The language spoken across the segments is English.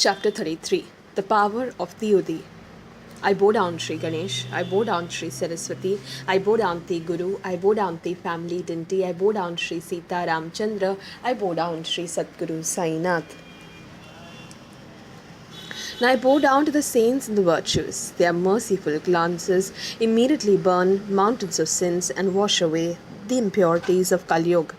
Chapter 33. The Power of the Udi. I bow down Sri Ganesh, I bow down Sri Saraswati, I bow down the Guru, I bow down the family Dinti, I bow down Sri Sita Ramchandra, I bow down Sri Satguru Sai Nath. Now I bow down to the saints and the virtues. Their merciful glances immediately burn mountains of sins and wash away the impurities of Kali Yuga.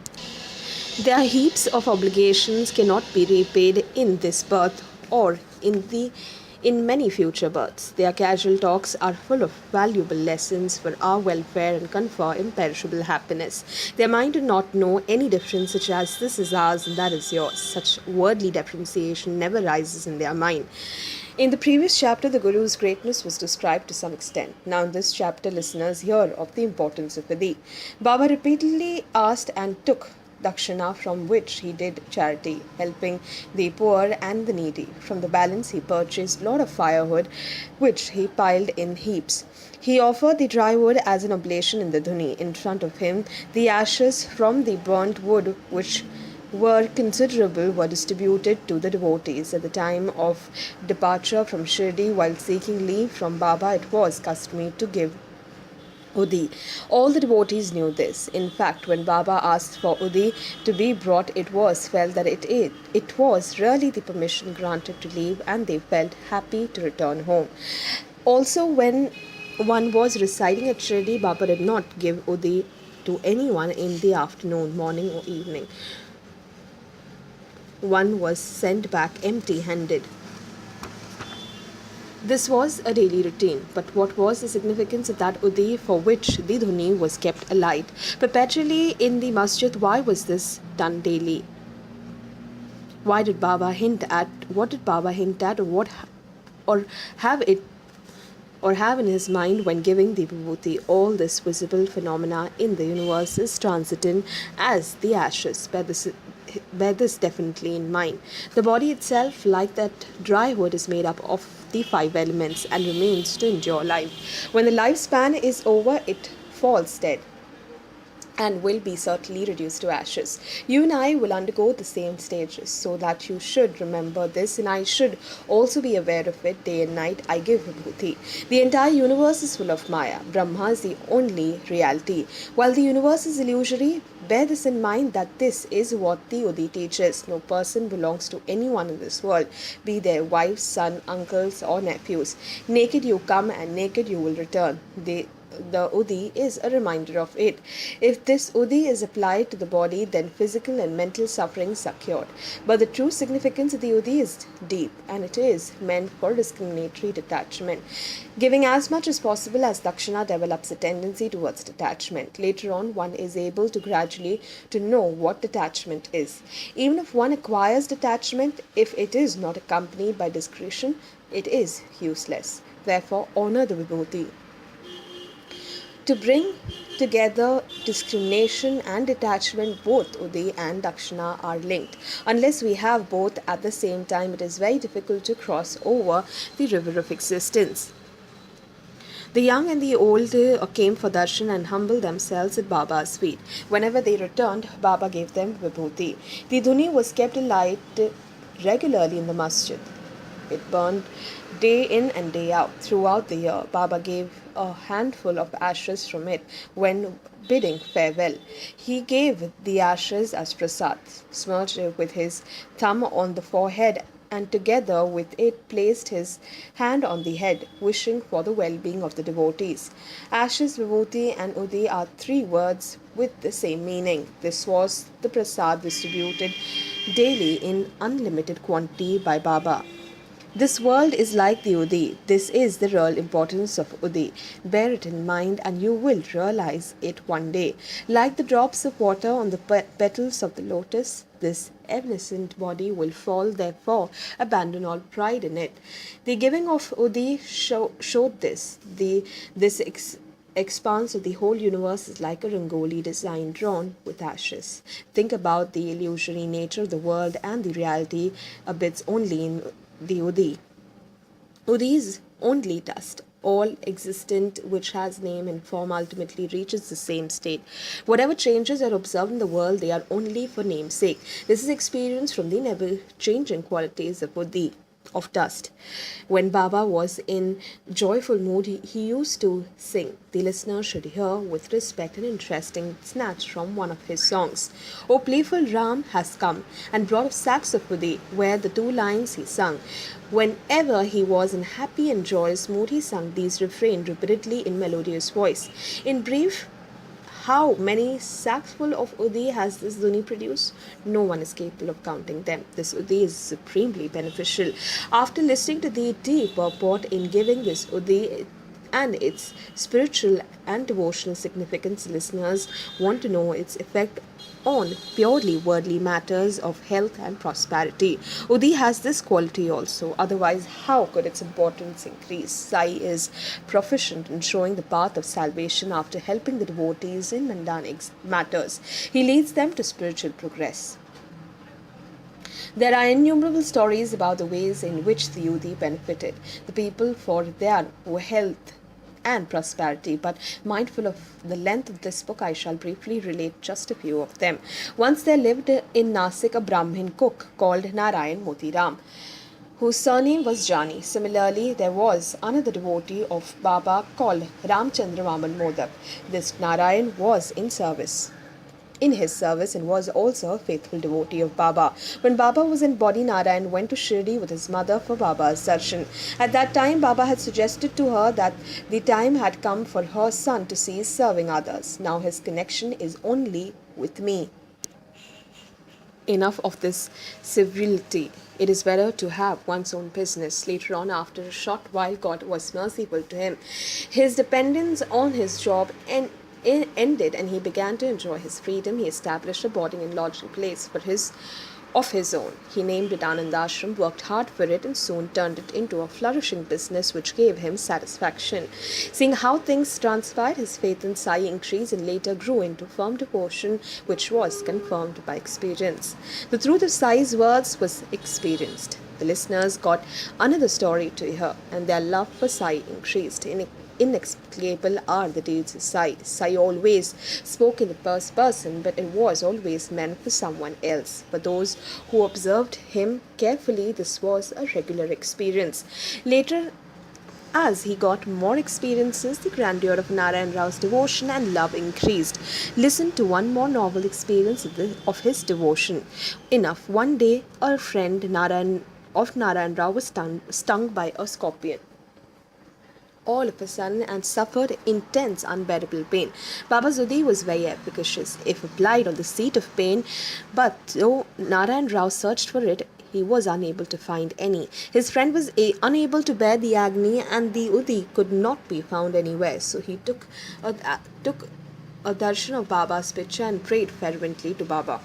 Their heaps of obligations cannot be repaid in this birth or in many future births. Their casual talks are full of valuable lessons for our welfare and confer imperishable happiness. Their mind do not know any difference such as this is ours and that is yours. Such worldly differentiation never rises in their mind. In the previous chapter, the Guru's greatness was described to some extent. Now, in this chapter, listeners hear of the importance of Adi. Baba repeatedly asked and took dakshina, from which he did charity, helping the poor and the needy. From the balance he purchased a lot of firewood, which he piled in heaps. He offered the dry wood as an oblation in the dhuni. In front of him, the ashes from the burnt wood, which were considerable, were distributed to the devotees. At the time of departure from Shirdi, while seeking leave from Baba, it was customary to give Udi. All the devotees knew this. In fact, when Baba asked for Udi to be brought, it was felt that it was really the permission granted to leave, and they felt happy to return home. Also, when one was residing at Shirdi, Baba did not give Udi to anyone in the afternoon, morning, or evening. One was sent back empty-handed. This was a daily routine, but what was the significance of that Udi for which the dhuni was kept alight perpetually in the masjid? Why was this done daily? What did Baba hint at, or have in his mind when giving the vibhuti? All this visible phenomena in the universe is transient as the ashes. Bear this definitely in mind. The body itself, like that dry wood, is made up of the 5 elements and remains to endure life. When the lifespan is over, it falls dead and will be certainly reduced to ashes. You and I will undergo the same stages, so that you should remember this, and I should also be aware of it. Day and night I give vibhuti. The entire universe is full of Maya. Brahma is the only reality. While the universe is illusory, bear this in mind, that this is what the Udi teaches. No person belongs to anyone in this world, be their wife, son, uncles, or nephews. Naked you come and naked you will return. The Udi is a reminder of it. If this Udi is applied to the body, then physical and mental sufferings are cured. But the true significance of the Udi is deep, and it is meant for discriminatory detachment. Giving as much as possible as dakshina develops a tendency towards detachment. Later on, one is able to gradually to know what detachment is. Even if one acquires detachment, if it is not accompanied by discretion, it is useless. Therefore, honor the vibhuti. To bring together discrimination and detachment, both Udi and Dakshina are linked. Unless we have both at the same time, it is very difficult to cross over the river of existence. The young and the old came for darshan and humbled themselves at Baba's feet. Whenever they returned, Baba gave them vibhuti. The dhuni was kept alight regularly in the masjid. It burned day in and day out throughout the year. Baba gave a handful of ashes from it when bidding farewell. He gave the ashes as prasad, smirched it with his thumb on the forehead, and together with it placed his hand on the head, wishing for the well-being of the devotees. Ashes, vibhuti, and Udi are 3 words with the same meaning. This was the prasad distributed daily in unlimited quantity by Baba. This world is like the Udi. This is the real importance of Udi. Bear it in mind and you will realize it one day. Like the drops of water on the petals of the lotus, this evanescent body will fall. Therefore, abandon all pride in it. The giving of Udi showed this. This expanse of the whole universe is like a rangoli design drawn with ashes. Think about the illusory nature of the world, and the reality abides only in the Udi. Udi is only dust. All existent which has name and form ultimately reaches the same state. Whatever changes are observed in the world, they are only for name's sake. This is experienced from the never-changing qualities of Udi. of dust. When Baba was in joyful mood, he used to sing. The listener should hear with respect an interesting snatch from one of his songs. O playful Ram has come and brought a sacks of Udi, where the two lines he sung. Whenever he was in happy and joyous mood, he sung these refrain repeatedly in melodious voice. In brief, how many sacksful of Udi has this Dhuni produced? No one is capable of counting them. This Udi is supremely beneficial. After listening to the deep purport in giving this Udi and its spiritual and devotional significance, listeners want to know its effect on purely worldly matters of health and prosperity. Udi has this quality also, otherwise, how could its importance increase? Sai is proficient in showing the path of salvation after helping the devotees in mundane matters. He leads them to spiritual progress. There are innumerable stories about the ways in which the Udi benefited the people for their health and prosperity, but mindful of the length of this book, I shall briefly relate just a few of them. Once there lived in Nasik a Brahmin cook called Narayan Motiram, whose surname was Jani. Similarly, there was another devotee of Baba called Ramchandra Vaman Modak. This Narayan was in his service and was also a faithful devotee of Baba. When Baba was in body, Narayan went to Shirdi with his mother for Baba's darshan. At that time, Baba had suggested to her that the time had come for her son to cease serving others. Now his connection is only with me. Enough of this civility. It is better to have one's own business. Later on, after a short while, God was merciful to him. His dependence on his job ended and he began to enjoy his freedom. He established a boarding and lodging place of his own. He named it Anandashram, worked hard for it, and soon turned it into a flourishing business which gave him satisfaction. Seeing how things transpired, his faith in Sai increased and later grew into firm devotion, which was confirmed by experience. The truth of Sai's words was experienced. The listeners got another story to hear, and their love for Sai increased. Inexplicable are the deeds of Sai. Sai always spoke in the first person, but it was always meant for someone else. For those who observed him carefully, this was a regular experience. Later, as he got more experiences, the grandeur of Narayanaro's devotion and love increased. Listen to one more novel experience of his devotion. Enough. One day, a friend of Narayanarao was stung by a scorpion all of a sudden and suffered intense unbearable pain. Baba's Udi was very efficacious if applied on the seat of pain, but though Narayanarao searched for it, he was unable to find any. His friend was unable to bear the agony, and the Udi could not be found anywhere. So he took a darshan of Baba's picture and prayed fervently to Baba.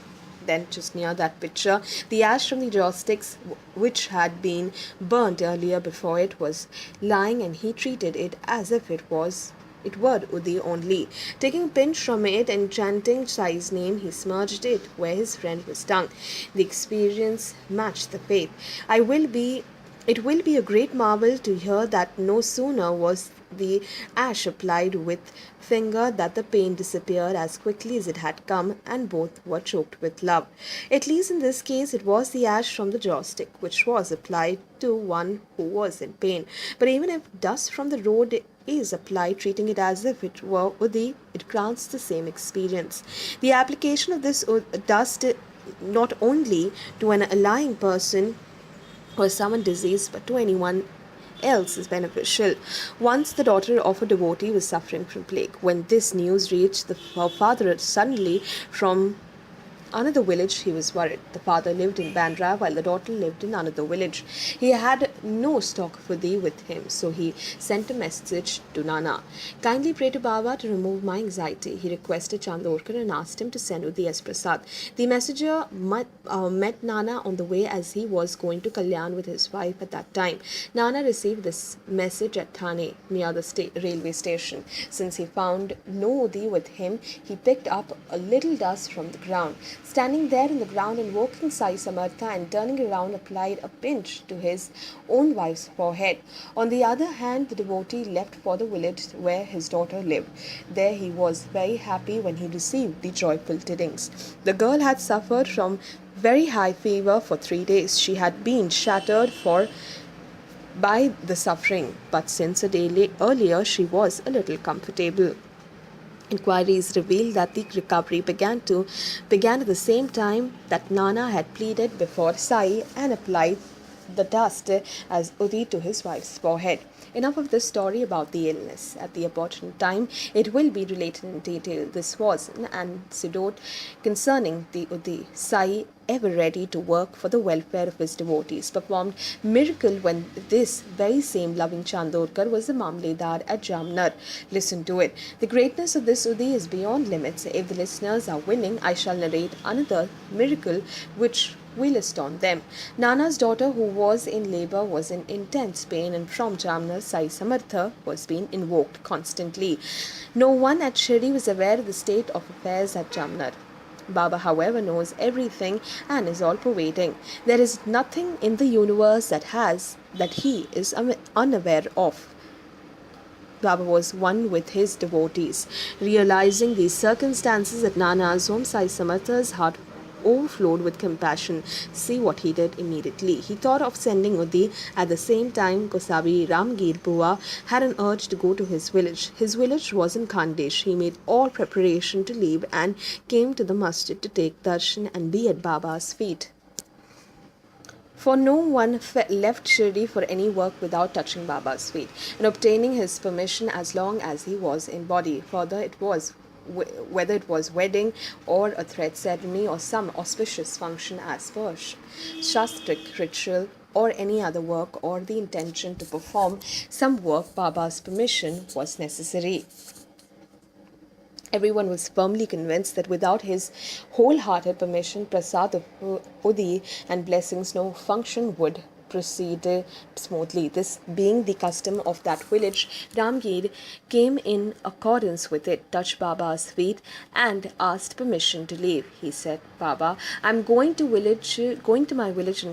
Then, just near that picture, the ash from the joss sticks, which had been burnt earlier before it, was lying, and he treated it as if it were Udi only. Taking a pinch from it and chanting Sai's name, he smudged it where his friend was stung. The experience matched the faith. It will be a great marvel to hear that no sooner was the ash applied with finger that the pain disappeared as quickly as it had come, and both were choked with love. At least in this case, it was the ash from the joss stick which was applied to one who was in pain. But even if dust from the road is applied, treating it as if it were Udi, it grants the same experience. The application of this dust not only to an lying person or someone diseased, but to anyone else is beneficial. Once the daughter of a devotee was suffering from plague. When this news reached her father suddenly from another village, he was worried. The father lived in Bandra while the daughter lived in another village. He had no stock for thee with him, so he sent a message to Nana. Kindly pray to Baba to remove my anxiety. He requested Chandorkar and asked him to send Udi as prasad. The messenger met Nana on the way as he was going to Kalyan with his wife at that time. Nana received this message at Thane, near the railway station. Since he found no Udi with him, he picked up a little dust from the ground. Standing there on the ground, invoking Sai Samartha and turning around, applied a pinch to his own wife's forehead. On the other hand, the devotee left for the village where his daughter lived. There he was very happy when he received the joyful tidings. The girl had suffered from very high fever for 3 days. She had been shattered by the suffering, but since a day earlier she was a little comfortable. Inquiries revealed that the recovery began at the same time that Nana had pleaded before Sai and applied the dust as Udi to his wife's forehead. Enough of this story about the illness. At the opportune time, it will be related in detail. This was an anecdote concerning the Udi. Sai, ever ready to work for the welfare of his devotees, performed miracle when this very same loving Chandorkar was the Mamledar at Jamner. Listen to it. The greatness of this Udi is beyond limits. If the listeners are willing, I shall narrate another miracle which will astonish them. Nana's daughter, who was in labor, was in intense pain, and from Jamner, Sai Samartha was being invoked constantly. No one at Shri was aware of the state of affairs at Jamner. Baba, however, knows everything and is all-pervading. There is nothing in the universe that he is unaware of. Baba was one with his devotees. Realizing these circumstances at Nana's home, Sai Samartha's heart overflowed with compassion. See what he did immediately. He thought of sending Udi. At the same time, Gosavi Haribhau had an urge to go to his village. His village was in Khandesh. He made all preparation to leave and came to the masjid to take darshan and be at Baba's feet. For no one left Shirdi for any work without touching Baba's feet and obtaining his permission as long as he was in body. Further, whether it was wedding or a thread ceremony or some auspicious function as per Shastric ritual or any other work or the intention to perform some work, Baba's permission was necessary. Everyone was firmly convinced that without his wholehearted permission, prasad of Udi and blessings, no function would proceed smoothly. This being the custom of that village, Ramgir came in accordance with it, touched Baba's feet and asked permission to leave. He said, Baba, I'm going to my village in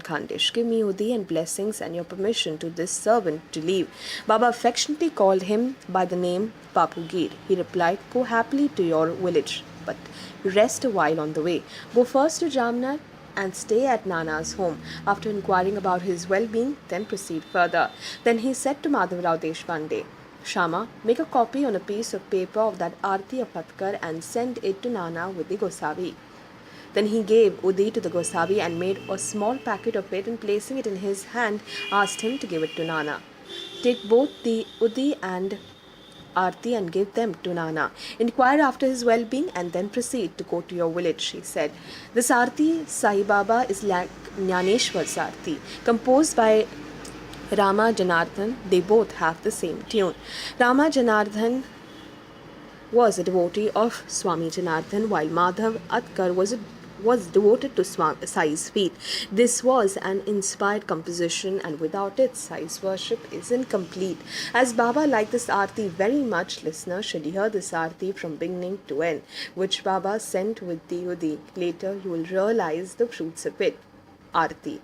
Khandesh. Give me Udi and blessings and your permission to this servant to leave. Baba affectionately called him by the name Papugir. He replied, go happily to your village, but rest a while on the way. Go first to Jamner and stay at Nana's home. After inquiring about his well-being, then proceed further. Then he said to Madhavrao Deshpande, Shama, make a copy on a piece of paper of that Arti of Fatkar and send it to Nana with the Gosavi. Then he gave Udi to the Gosavi and made a small packet of it, and placing it in his hand, asked him to give it to Nana. Take both the Udi and Arti and give them to Nana. Inquire after his well-being and then proceed to go to your village, she said. This Arti, Sai Baba, is like Jnaneshwar's Arti, composed by Rama Janardhan. They both have the same tune. Rama Janardhan was a devotee of Swami Janardhan, while Madhav Atkar was devoted to Sai's feet. This was an inspired composition, and without it, Sai's worship is incomplete. As Baba liked this Aarti very much, listeners should hear this Aarti from beginning to end, which Baba sent with the Udi. Later, you will realize the fruits of it. Aarti.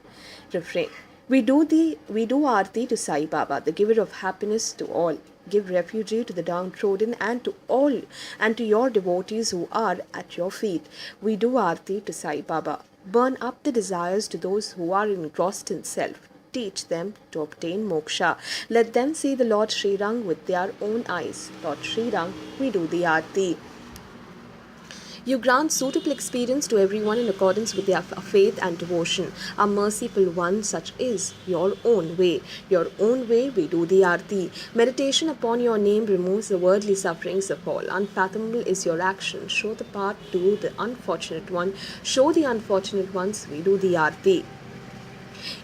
Refrain. We do Aarti to Sai Baba, the giver of happiness to all. Give refuge to the downtrodden and to your devotees who are at your feet. We do Aarti to Sai Baba. Burn up the desires to those who are engrossed in self. Teach them to obtain moksha. Let them see the Lord Sri Rang with their own eyes. Lord Sri Rang, we do the Aarti. You grant suitable experience to everyone in accordance with their faith and devotion. Our merciful one, such is your own way. Your own way, we do the Aarti. Meditation upon your name removes the worldly sufferings of all. Unfathomable is your action. Show the path to the unfortunate one. Show the unfortunate ones, we do the Aarti.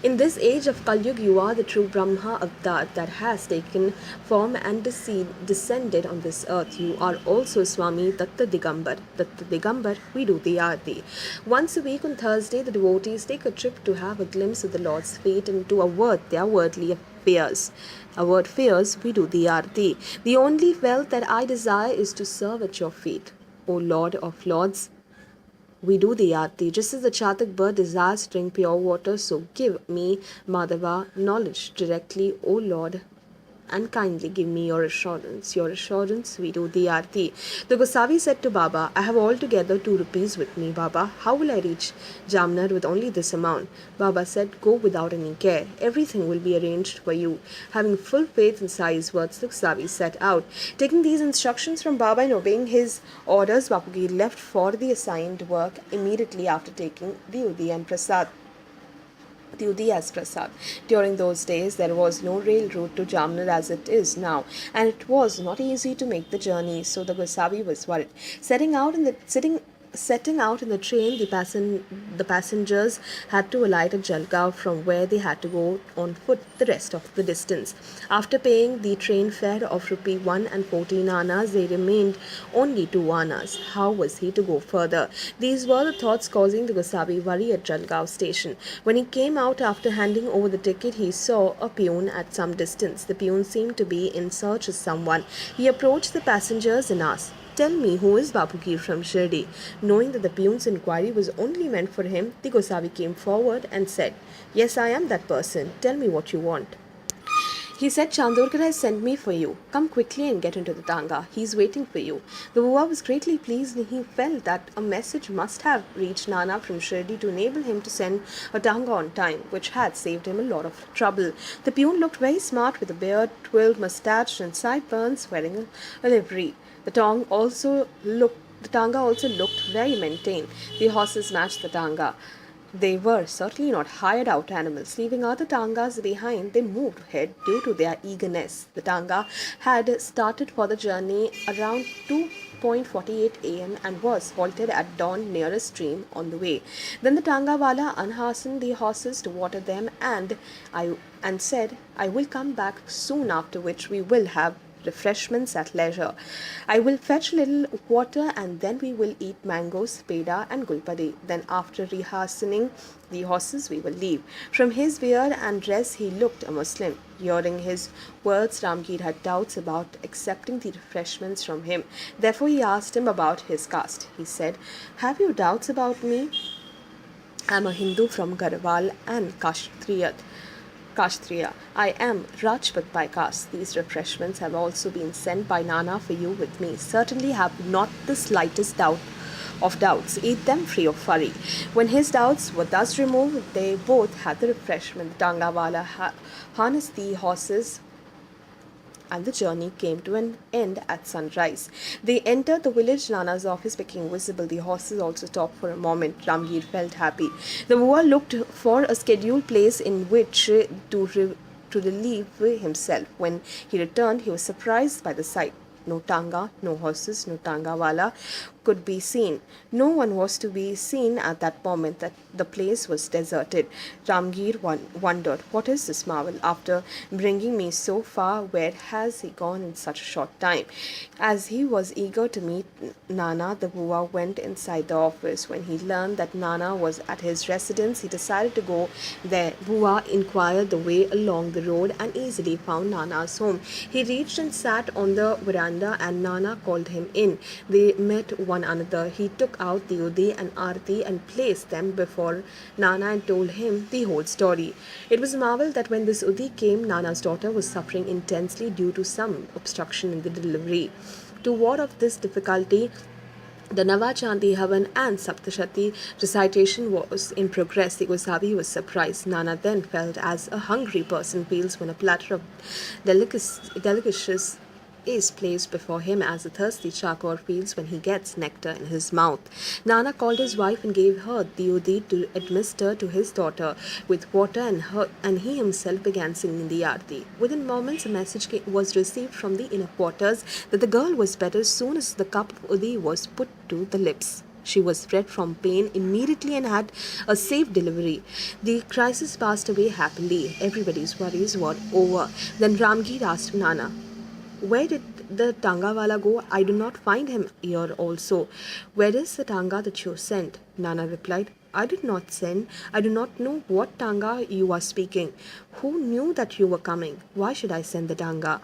In this age of Kalyug, you are the true Brahma avatar that has taken form and descended on this earth. You are also Swami Datta Digambar. Datta Digambar, we do the Aarti. Once a week on Thursday, the devotees take a trip to have a glimpse of the Lord's feet and to avert their worldly fears. Avert fears, we do the Aarti. The only wealth that I desire is to serve at your feet. O Lord of Lords, We do the arti. Just as the Chatak bird desires to drink pure water, so give me, Madhava, knowledge directly, O Lord, and kindly give me your assurance. Your assurance, we do the arti. The Gosavi said to Baba, I have altogether 2 rupees with me, Baba. How will I reach Jamner with only this amount? Baba said, go without any care. Everything will be arranged for you. Having full faith in Sai's words, the Gosavi set out. Taking these instructions from Baba and obeying his orders, Bapuji left for the assigned work immediately after taking the Udi and Prasad. Tyudi as Prasad. During those days, there was no rail route to Jamner as it is now, and it was not easy to make the journey, so the Gosavi was worried. Setting out in the train, the passengers had to alight at Jalgaon, from where they had to go on foot the rest of the distance. After paying the train fare of rupee 1 and 14 annas, they remained only 2 annas. How was he to go further? These were the thoughts causing the Gosavi worry at Jalgaon station. When he came out after handing over the ticket, he saw a peon at some distance. The peon seemed to be in search of someone. He approached the passengers and asked, tell me, who is Bapuji from Shirdi? Knowing that the peon's inquiry was only meant for him, the Gosavi came forward and said, yes, I am that person. Tell me what you want. He said, Chandorkar has sent me for you. Come quickly and get into the tanga. He is waiting for you. The Buva was greatly pleased, and he felt that a message must have reached Nana from Shirdi to enable him to send a tanga on time, which had saved him a lot of trouble. The peon looked very smart with a beard, twirled moustache, and sideburns, wearing a livery. The tanga also looked very maintained. The horses matched the tanga. They were certainly not hired out animals. Leaving other tangas behind, they moved ahead due to their eagerness. The tanga had started for the journey around 2:48 a.m. and was halted at dawn near a stream on the way. Then the tangawala unhastened the horses to water them and said, I will come back soon, after which we will have refreshments at leisure. I will fetch a little water and then we will eat mangoes, peda and gulpadi. Then after rehastening the horses we will leave. From his beard and dress he looked a Muslim. Hearing his words, Ramgir had doubts about accepting the refreshments from him. Therefore he asked him about his caste. He said, have you doubts about me? I am a Hindu from Garhwal and Kshatriya. I am Rajput by caste. These refreshments have also been sent by Nana for you with me. Certainly have not the slightest doubt of doubts. Eat them free of worry. When his doubts were thus removed, they both had the refreshment. The Tangawala harnessed the horses and the journey came to an end at sunrise. They entered the village. Nana's office became visible. The horses also stopped for a moment. Ramgir felt happy. The Buva looked for a scheduled place in which to relieve himself. When he returned, he was surprised by the sight. No tanga, no horses, no tangawala could be seen. No one was to be seen at that moment. That the place was deserted. Ramgir wondered, what is this marvel? After bringing me so far, where has he gone in such a short time? As he was eager to meet Nana, the Buva went inside the office. When he learned that Nana was at his residence, he decided to go there. Buva inquired the way along the road and easily found Nana's home. He reached and sat on the veranda, and Nana called him in. They met one another. He took out the Udi and Arti and placed them before Nana and told him the whole story. It was a marvel that when this Udi came, Nana's daughter was suffering intensely due to some obstruction in the delivery. To ward off this difficulty, the Navachandi Havan and Saptashati recitation was in progress. The Gosavi was surprised. Nana then felt as a hungry person feels when a platter of delicacies is placed before him, as a thirsty chakor feels when he gets nectar in his mouth. Nana called his wife and gave her the Udi to administer to his daughter with water, and he himself began singing the Arti. Within moments, a message was received from the inner quarters that the girl was better as soon as the cup of Udi was put to the lips. She was freed from pain immediately and had a safe delivery. The crisis passed away happily. Everybody's worries were over. Then Ramgir asked Nana, where did the Tangawala go? I do not find him here also. Where is the Tanga that you sent? Nana replied, I did not send. I do not know what Tanga you are speaking. Who knew that you were coming? Why should I send the Tanga?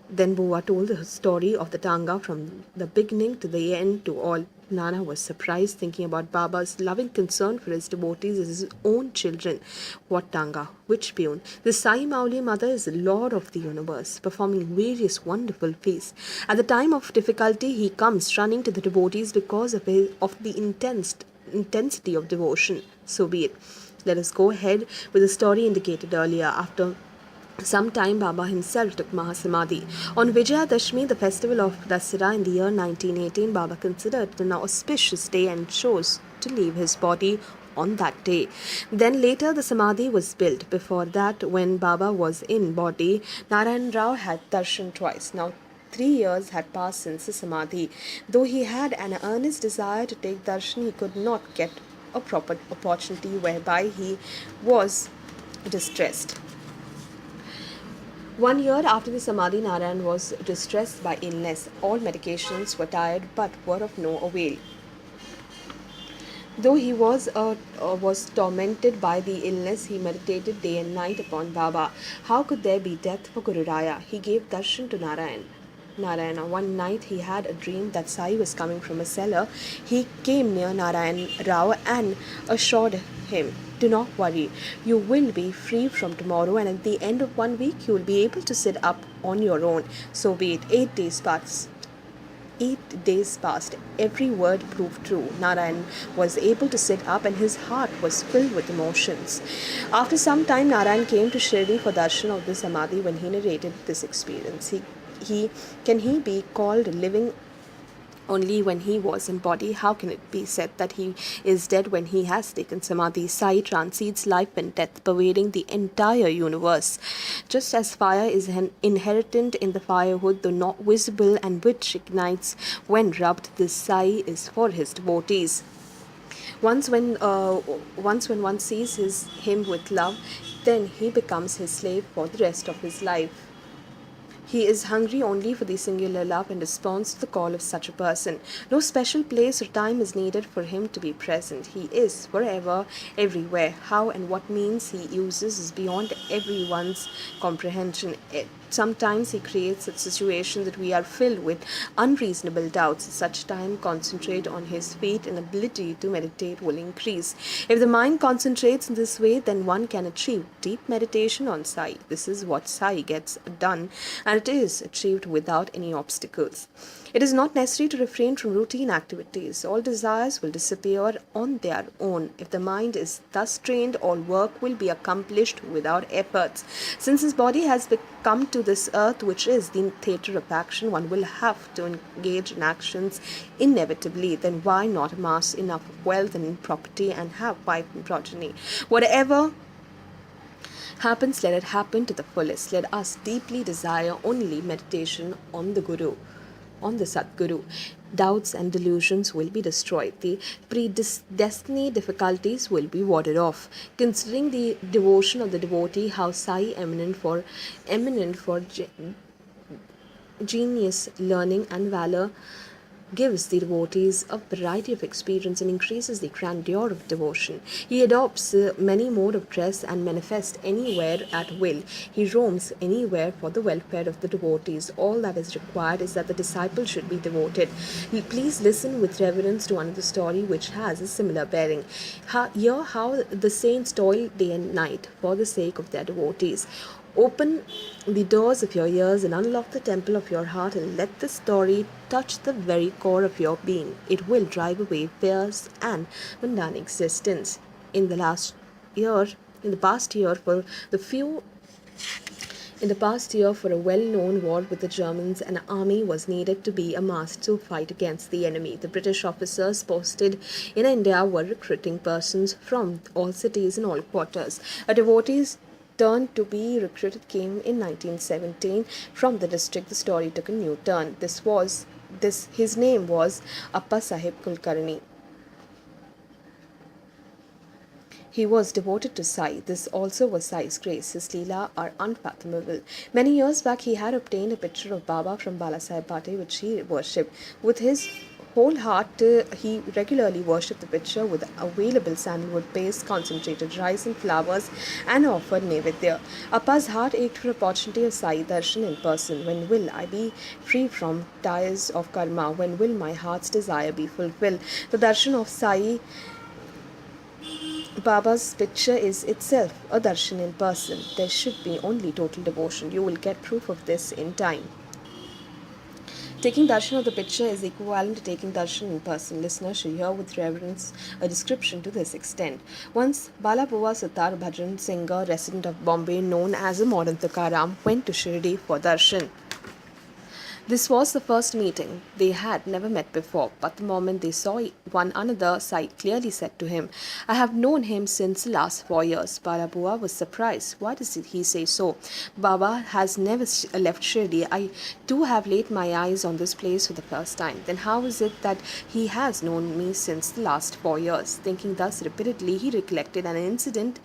Then Buva told the story of the Tanga from the beginning to the end to all. Nana was surprised, thinking about Baba's loving concern for his devotees as his own children. What Tanga? Which Pune? The Sai Mauli Mother is the Lord of the universe, performing various wonderful feats. At the time of difficulty, he comes running to the devotees because of the intensity of devotion. So be it. Let us go ahead with the story indicated earlier. After some time, Baba himself took Mahasamadhi. On Vijayadashmi, the festival of Dasara in the year 1918, Baba considered it an auspicious day and chose to leave his body on that day. Then later the Samadhi was built. Before that, when Baba was in body, Narayanarao had darshan twice. Now 3 years had passed since the Samadhi. Though he had an earnest desire to take darshan, he could not get a proper opportunity, whereby he was distressed. 1 year after the Samadhi, Narayan was distressed by illness. All medications were tired but were of no avail. Though he was tormented by the illness, he meditated day and night upon Baba. How could there be death for Guru Raya? He gave darshan to Narayana. One night he had a dream that Sai was coming from a cellar. He came near Narayanarao and assured him, "Do not worry, you will be free from tomorrow, and at the end of 1 week you will be able to sit up on your own." So be it. 8 days passed. 8 days passed. Every word proved true. Narayan was able to sit up and his heart was filled with emotions. After some time, Narayan came to Shirdi for darshan of the Samadhi. When he narrated this experience, can he be called living only when he was in body? How can it be said that he is dead when he has taken Samadhi? Sai transcends life and death, pervading the entire universe. Just as fire is inherent in the firewood, though not visible, and which ignites when rubbed, this Sai is for his devotees. Once when one sees him with love, then he becomes his slave for the rest of his life. He is hungry only for the singular love and responds to the call of such a person. No special place or time is needed for him to be present. He is forever, everywhere. How and what means he uses is beyond everyone's comprehension. Sometimes he creates such situations that we are filled with unreasonable doubts. At such time, concentrate on his feet and ability to meditate will increase. If the mind concentrates in this way, then one can achieve deep meditation on Sai. This is what Sai gets done, and it is achieved without any obstacles. It is not necessary to refrain from routine activities. All desires will disappear on their own. If the mind is thus trained, all work will be accomplished without efforts. Since his body has come to this earth, which is the theatre of action, one will have to engage in actions inevitably. Then why not amass enough wealth and property and have wife and progeny? Whatever happens, let it happen to the fullest. Let us deeply desire only meditation on the Guru, on the Sadguru. Doubts and delusions will be destroyed. The predestined difficulties will be warded off. Considering the devotion of the devotee, how Sai eminent for genius, learning, and valor, gives the devotees a variety of experience and increases the grandeur of devotion. He adopts many modes of dress and manifests anywhere at will. He roams anywhere for the welfare of the devotees. All that is required is that the disciple should be devoted. Please listen with reverence to another story which has a similar bearing. Hear how the saints toil day and night for the sake of their devotees. Open the doors of your ears and unlock the temple of your heart, and let the story touch the very core of your being. It will drive away fears and mundane existence. In the past year, for a well-known war with the Germans, an army was needed to be amassed to fight against the enemy. The British officers posted in India were recruiting persons from all cities and all quarters. A devotee's turn to be recruited came in 1917 from the district. The story took a new turn. His name was Appasaheb Kulkarni. He was devoted to Sai. This also was Sai's grace. His leela are unfathomable. Many years back, he had obtained a picture of Baba from Balasaheb Bhate, which he worshipped. With his whole heart, he regularly worshipped the picture with available sandalwood paste, concentrated rice and flowers, and offered naivedya. Appa's heart ached for opportunity of Sai darshan in person. When will I be free from ties of karma? When will my heart's desire be fulfilled? The darshan of Sai Baba's picture is itself a darshan in person. There should be only total devotion. You will get proof of this in time. Taking darshan of the picture is equivalent to taking darshan in person. Listeners should hear with reverence a description to this extent. Once, Balabuva sutar bhajan singer, resident of Bombay, known as a modern Tukaram, went to Shirdi for darshan. This was the first meeting. They had never met before, but the moment they saw one another, Sai clearly said to him, "I have known him since the last 4 years." Balabuva was surprised. Why does he say so? Baba has never left Shirdi. I too have laid my eyes on this place for the first time. Then how is it that he has known me since the last 4 years? Thinking thus repeatedly, he recollected an incident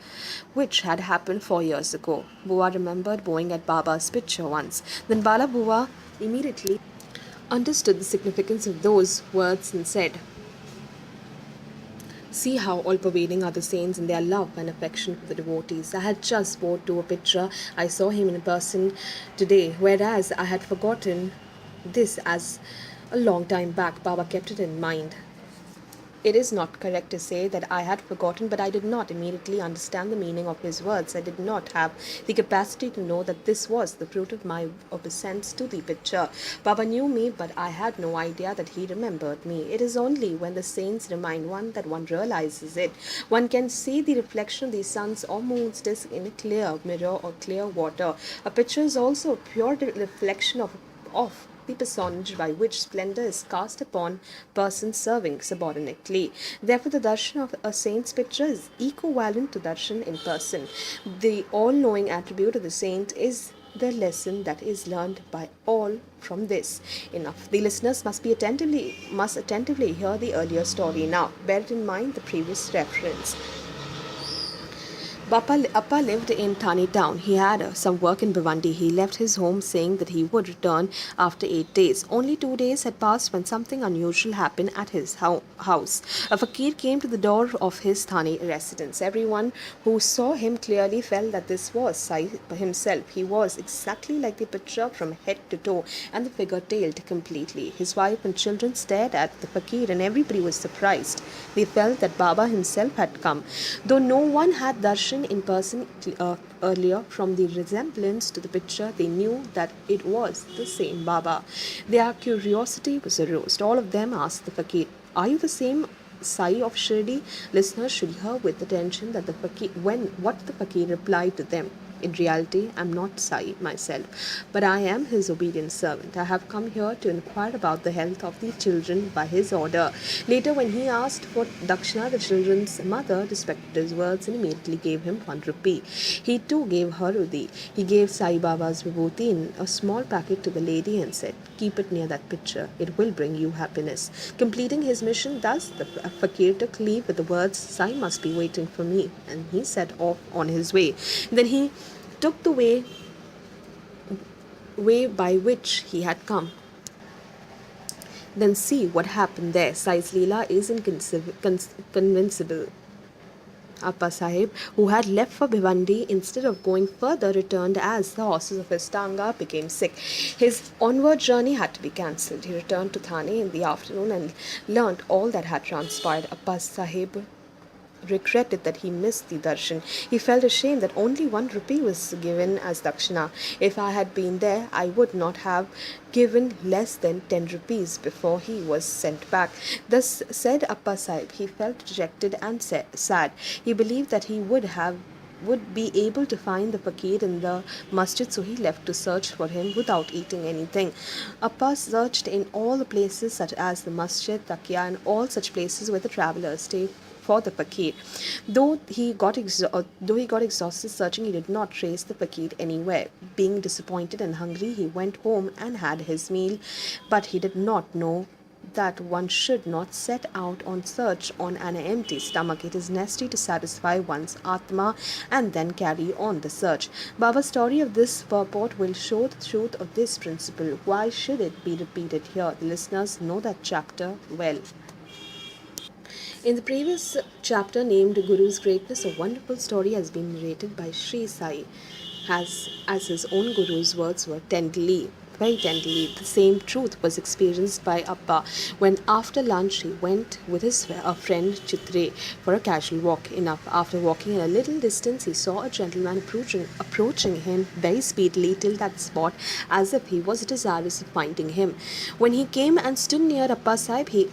which had happened 4 years ago. Buva remembered bowing at Baba's picture once. Then Balabuva immediately understood the significance of those words and said, "See how all-pervading are the saints in their love and affection for the devotees. I had just bowed to a picture. I saw him in person today, whereas I had forgotten this as a long time back." Baba kept it in mind. It is not correct to say that I had forgotten, but I did not immediately understand the meaning of his words. I did not have the capacity to know that this was the fruit of my obeisance to the picture. Baba knew me, but I had no idea that he remembered me. It is only when the saints remind one that one realizes it. One can see the reflection of the sun's or moon's disk in a clear mirror or clear water. A picture is also a pure reflection of the personage by which splendor is cast upon persons serving subordinately. Therefore, the darshan of a saint's picture is equivalent to darshan in person. The all-knowing attribute of the saint is the lesson that is learned by all from this. Enough. The listeners must attentively hear the earlier story now. Bear in mind the previous reference. Appa lived in Thane town. He had some work in Bhiwandi. He left his home saying that he would return after 8 days. Only 2 days had passed when something unusual happened at his house. A fakir came to the door of his Thane residence. Everyone who saw him clearly felt that this was Sai himself. He was exactly like the picture from head to toe, and the figure tailed completely. His wife and children stared at the fakir, and everybody was surprised. They felt that Baba himself had come. Though no one had darshan in person earlier, from the resemblance to the picture, they knew that it was the same Baba. Their curiosity was aroused. All of them asked the fakir, "Are you the same Sai of Shirdi?" Listeners should hear with attention that what the fakir replied to them. "In reality, I am not Sai myself, but I am his obedient servant. I have come here to inquire about the health of the children by his order." Later, when he asked for dakshina, the children's mother respected his words and immediately gave him 1 rupee. He too gave her rupee. He gave Sai Baba's vibhuti in a small packet to the lady and said, "Keep it near that picture. It will bring you happiness." Completing his mission thus, the fakir took leave with the words, "Sai must be waiting for me," and he set off on his way. Then he took the way by which he had come. Then see what happened there. Sai's Leela is inconceivable. Appasaheb, who had left for Bhiwandi, instead of going further, returned as the horses of his tanga became sick. His onward journey had to be cancelled. He returned to Thane in the afternoon and learnt all that had transpired. Appasaheb regretted that he missed the darshan. He felt ashamed that only 1 rupee was given as dakshina. "If I had been there, I would not have given less than 10 rupees before he was sent back." Thus said Appasaheb. He felt dejected and sad. He believed that he would be able to find the fakir in the masjid, so he left to search for him without eating anything. Appa searched in all the places such as the masjid, takia, and all such places where the travelers stay for the fakir. Though he got exhausted searching, he did not trace the fakir anywhere. Being disappointed and hungry, he went home and had his meal, but he did not know that one should not set out on search on an empty stomach. It is necessary to satisfy one's Atma and then carry on the search. Baba's story of this purport will show the truth of this principle. Why should it be repeated here? The listeners know that chapter well. In the previous chapter named Guru's Greatness, a wonderful story has been narrated by Shri Sai, as his own Guru's words were very tenderly. The same truth was experienced by Appa when after lunch he went with his friend Chitre for a casual walk. After walking a little distance, he saw a gentleman approaching him very speedily till that spot, as if he was desirous of finding him. When he came and stood near Appasaheb, he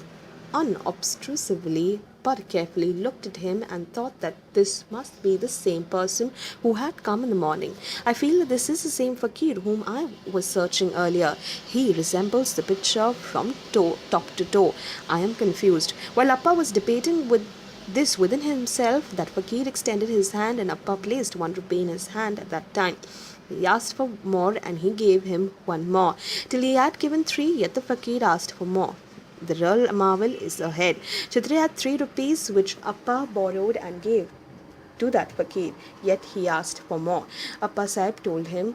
unobtrusively but carefully looked at him and thought that this must be the same person who had come in the morning. I feel that this is the same fakir whom I was searching earlier. He resembles the picture from top to toe. I am confused. While Appa was debating with this within himself, that fakir extended his hand and Appa placed 1 rupee in his hand at that time. He asked for more and he gave him 1 more. Till he had given 3, yet the fakir asked for more. The real marvel is ahead. Chitre had 3 rupees which Appa borrowed and gave to that fakir, yet he asked for more. Appasaheb told him,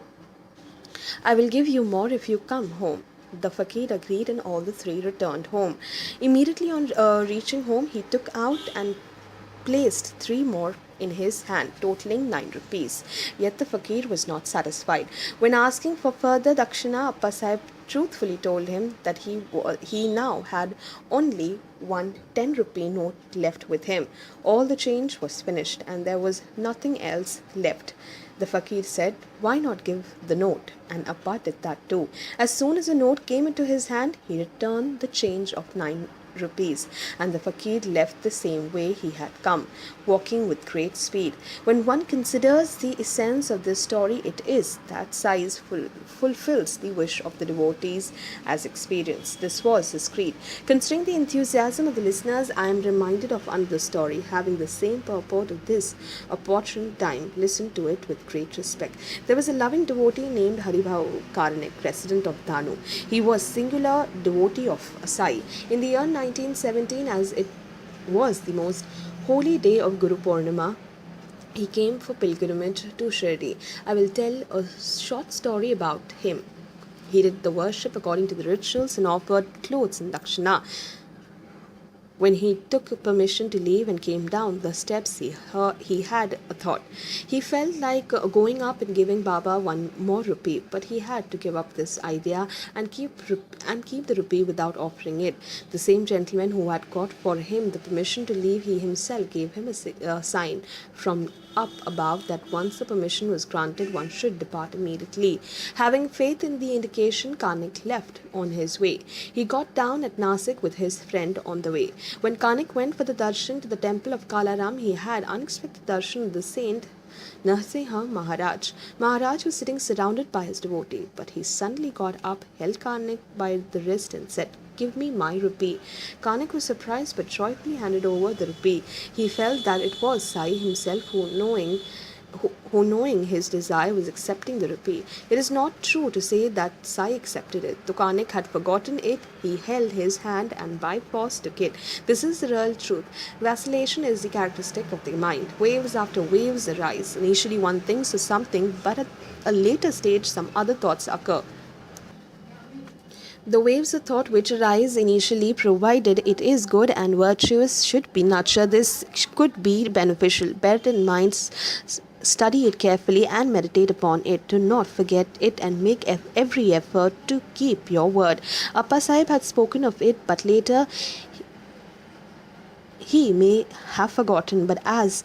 I will give you more if you come home. The fakir agreed and all the 3 returned home. Immediately on reaching home, he took out and placed 3 more in his hand, totaling 9 rupees. Yet the fakir was not satisfied. When asking for further dakshina, Appasaheb truthfully told him that he now had only 1 10-rupee note left with him. All the change was finished and there was nothing else left. The fakir said, why not give the note? And Appa did that too. As soon as the note came into his hand, he returned the change of 9 rupees, and the fakir left the same way he had come, walking with great speed. When one considers the essence of this story, it is that Sai fulfills the wish of the devotees as experienced. This was his creed. Considering the enthusiasm of the listeners, I am reminded of another story having the same purport of this opportune time. Listen to it with great respect. There was a loving devotee named Haribhau Karnik, resident of Danu. He was singular devotee of Sai. In the year 1917, as it was the most holy day of Guru Purnima, he came for pilgrimage to Shirdi. I will tell a short story about him. He did the worship according to the rituals and offered clothes and dakshina. When he took permission to leave and came down the steps, he had a thought. He felt like going up and giving Baba 1 more rupee, but he had to give up this idea and keep the rupee without offering it. The same gentleman who had got for him the permission to leave, he himself gave him a sign from up above that once the permission was granted, one should depart immediately. Having faith in the indication, Karnik left on his way. He got down at Nasik with his friend on the way. When Karnik went for the darshan to the temple of Kalaram, he had unexpected darshan of the saint Narasimha Maharaj. Maharaj was sitting surrounded by his devotee, but he suddenly got up, held Karnik by the wrist and said, give me my rupee. Karnik was surprised but joyfully handed over the rupee. He felt that it was Sai himself who knowing his desire was accepting the rupee. It is not true to say that Sai accepted it. Though Karnik had forgotten it, he held his hand and by force took it. This is the real truth. Vacillation is the characteristic of the mind. Waves after waves arise. Initially one thinks of something, but at a later stage some other thoughts occur. The waves of thought which arise initially, provided it is good and virtuous, should be nurtured. This could be beneficial. Bear it in mind, study it carefully and meditate upon it. Do not forget it and make every effort to keep your word. Appasaheb had spoken of it, but later he may have forgotten. But as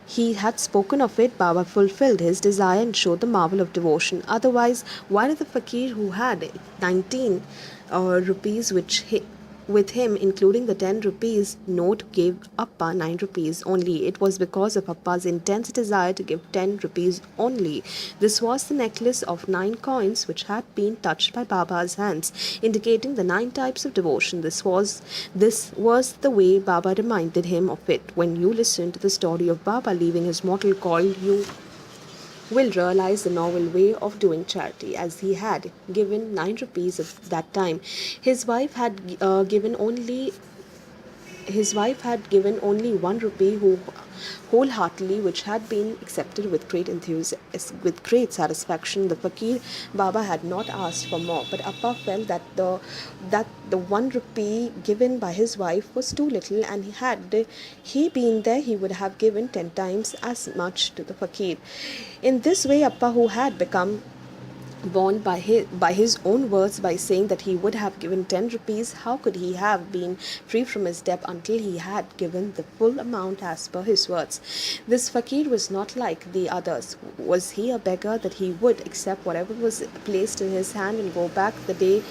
he had spoken of it, Baba fulfilled his desire and showed the marvel of devotion. Otherwise, why did the fakir who had 19 rupees with him, including the 10 rupees note, gave Appa 9 rupees only? It was because of Appa's intense desire to give 10 rupees only. This was the necklace of 9 coins which had been touched by Baba's hands, indicating the 9 types of devotion. This was the way Baba reminded him of it. When you listen to the story of Baba leaving his mortal coil, you will realize the novel way of doing charity, as he had given 9 rupees at that time. His wife had given only his wife had given only 1 rupee wholeheartedly, which had been accepted with great enthusiasm, with great satisfaction. The fakir Baba had not asked for more, but Appa felt that the 1 rupee given by his wife was too little, and he been there, he would have given 10 times as much to the fakir. In this way, Appa, who had become warned by his own words by saying that he would have given 10 rupees, how could he have been free from his debt until he had given the full amount as per his words? This fakir was not like the others. Was he a beggar that he would accept whatever was placed in his hand and go back? The day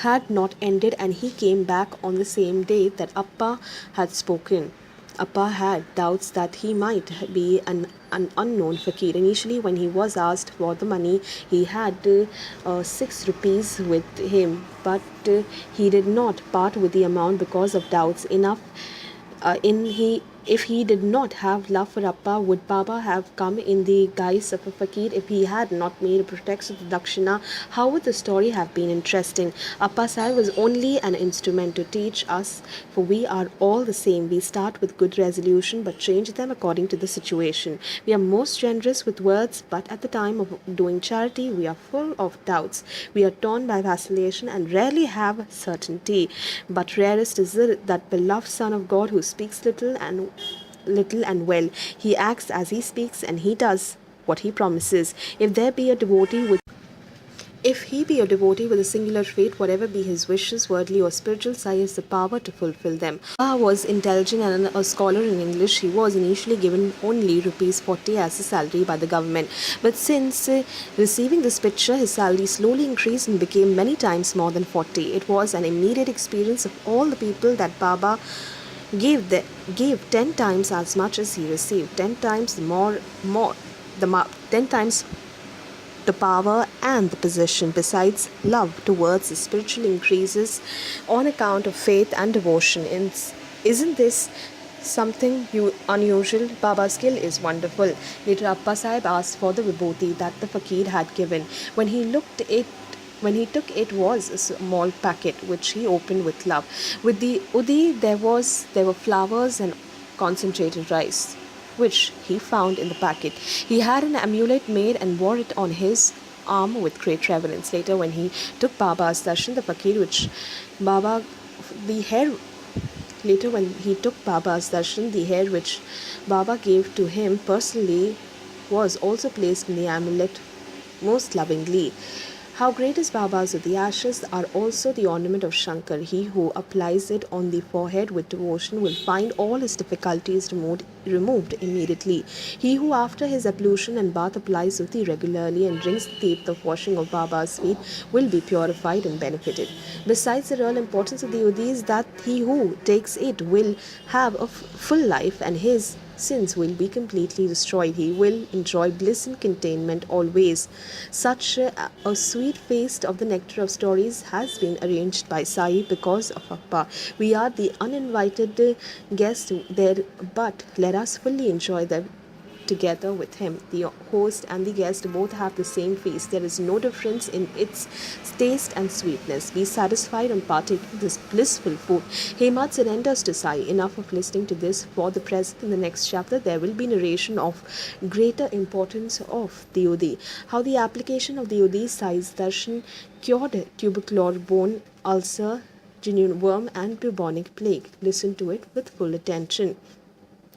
had not ended, and he came back on the same day that Appa had spoken. Appa had doubts that he might be an unknown fakir. Initially, when he was asked for the money, he had 6 rupees with him, but he did not part with the amount because of doubts. If he did not have love for Appa, would Baba have come in the guise of a fakir? If he had not made a pretext of the dakshina, how would the story have been interesting? Appasaheb was only an instrument to teach us, for we are all the same. We start with good resolution, but change them according to the situation. We are most generous with words, but at the time of doing charity, we are full of doubts. We are torn by vacillation and rarely have certainty. But rarest is that beloved Son of God who speaks little and well. He acts as he speaks, and he does what he promises. If he be a devotee with a singular fate, whatever be his wishes, worldly or spiritual, Sai has the power to fulfill them. Was intelligent and a scholar in English. He was initially given only rupees 40 as a salary by the government. But since receiving this picture, his salary slowly increased and became many times more than 40. It was an immediate experience of all the people that Baba gave 10 times as much as he received, 10 times 10 times the power and the possession. Besides, love towards the spiritual increases on account of faith and devotion. Isn't this something unusual? Baba's skill is wonderful. Later, Appasaheb asked for the vibhuti that the fakir had given. When he took it was a small packet which he opened with love. With the udi there were flowers and concentrated rice, which he found in the packet. He had an amulet made and wore it on his arm with great reverence. Later, when he took Baba's darshan, the fakir the hair which Baba gave to him personally was also placed in the amulet most lovingly. How great is Baba's Udi! Ashes are also the ornament of Shankar. He who applies it on the forehead with devotion will find all his difficulties removed immediately. He who after his ablution and bath applies Udi regularly and drinks the teeth of washing of Baba's feet will be purified and benefited. Besides, the real importance of the Udi is that he who takes it will have a full life, and his sins will be completely destroyed. He will enjoy bliss and contentment always. Such a sweet feast of the nectar of stories has been arranged by Sai because of Appa. We are the uninvited guests there, but let us fully enjoy them together with him. The host and the guest both have the same feast. There is no difference in its taste and sweetness. Be satisfied on partaking this blissful food. Hemad surrenders to Sai. Enough of listening to this for the present. In the next chapter, there will be narration of greater importance of the Udi. How the application of the Udi, Sai's darshan, cured tubercular bone ulcer, genuine worm, and bubonic plague. Listen to it with full attention.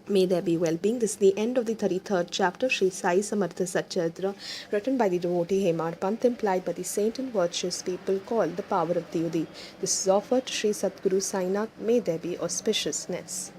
May there be well-being. This is the end of the 33rd chapter, Shri Sai Samartha Satcharitra, written by the devotee Hemad Pant, implied by the saint and virtuous people called the power of the Udi. This is offered to Shri Sadguru Sainath. May there be auspiciousness.